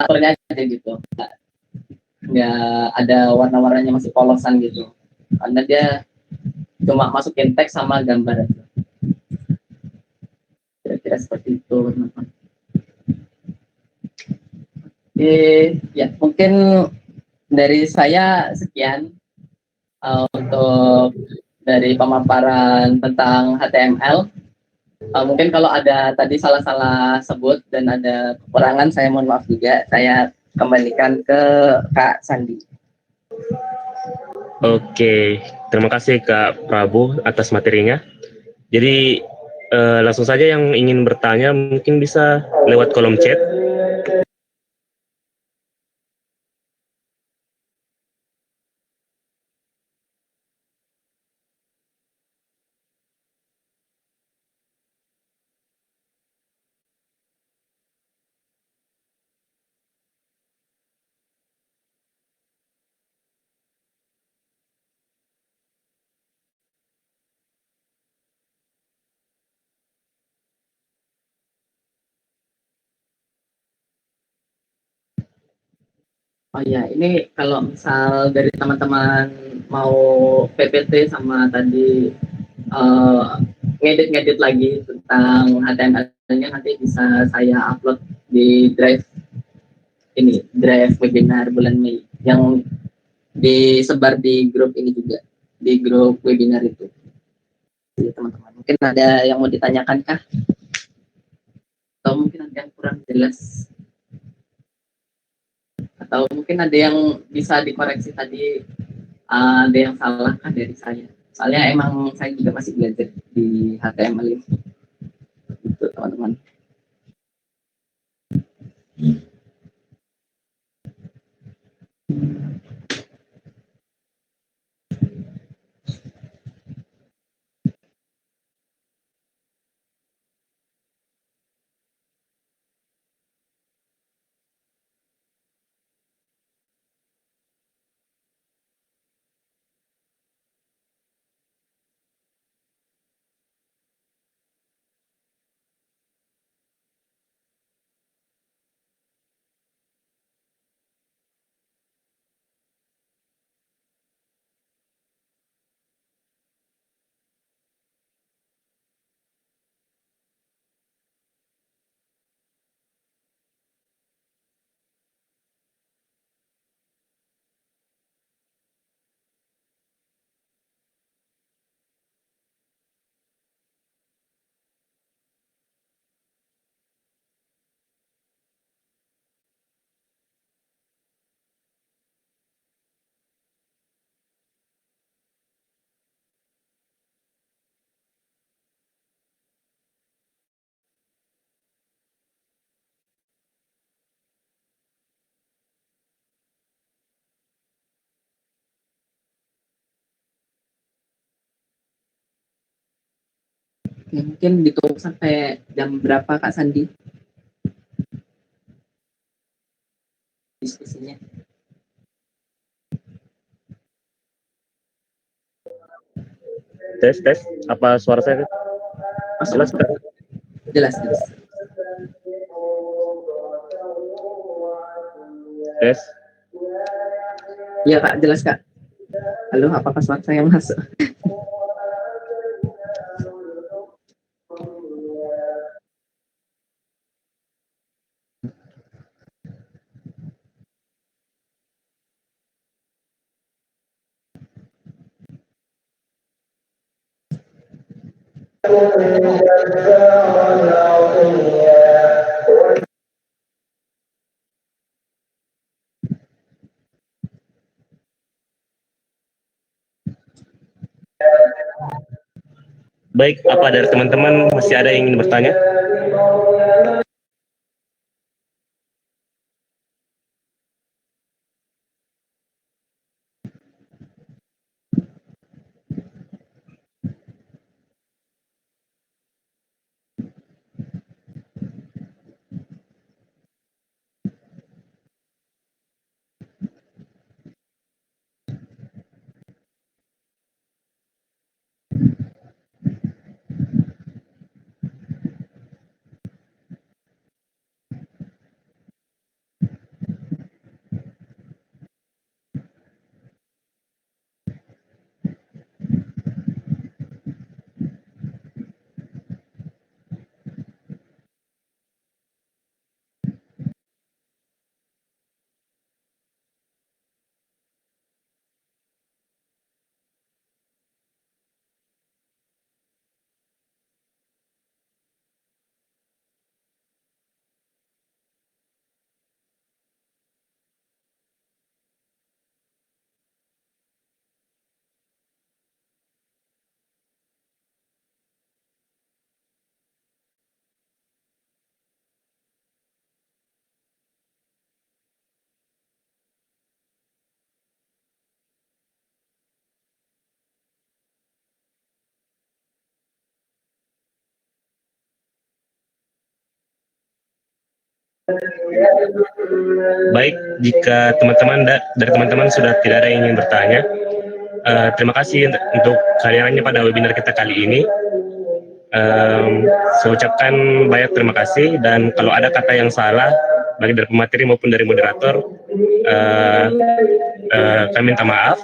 footernya aja gitu. Nggak ada warna-warnanya, masih polosan gitu. Karena dia cuma masukin teks sama gambar aja. Kira-kira seperti itu. Oke, ya mungkin dari saya sekian untuk dari pemaparan tentang HTML. Mungkin kalau ada tadi salah-salah sebut dan ada kekurangan, saya mohon maaf juga. Saya kembalikan ke Kak Sandi. Oke, terima kasih Kak Prabu atas materinya. Jadi langsung saja yang ingin bertanya mungkin bisa lewat kolom chat. Oh ya, ini kalau misal dari teman-teman mau PPT sama tadi ngedit-ngedit lagi tentang HTML-nya, nanti bisa saya upload di drive ini, drive webinar bulan Mei yang disebar di grup ini juga, di grup webinar itu. Jadi teman-teman, mungkin ada yang mau ditanyakan kah? Atau mungkin ada yang kurang jelas? Atau mungkin ada yang bisa dikoreksi tadi, ada yang salah kan dari saya. Soalnya emang saya juga masih belajar di HTML itu, gitu teman-teman. Oke, mungkin ditunggu sampai jam berapa Kak Sandi diskusinya? Tes, tes. Apa suara saya jelas? Jelas, jelas. Tes. Iya Kak, jelas Kak. Halo, apakah suara saya masuk? Baik, apa dari teman-teman masih ada yang ingin bertanya? Baik, jika dari teman-teman sudah tidak ada yang ingin bertanya, terima kasih untuk kehadirannya pada webinar kita kali ini. Saya ucapkan banyak terima kasih, dan kalau ada kata yang salah, baik dari pemateri maupun dari moderator, kami minta maaf.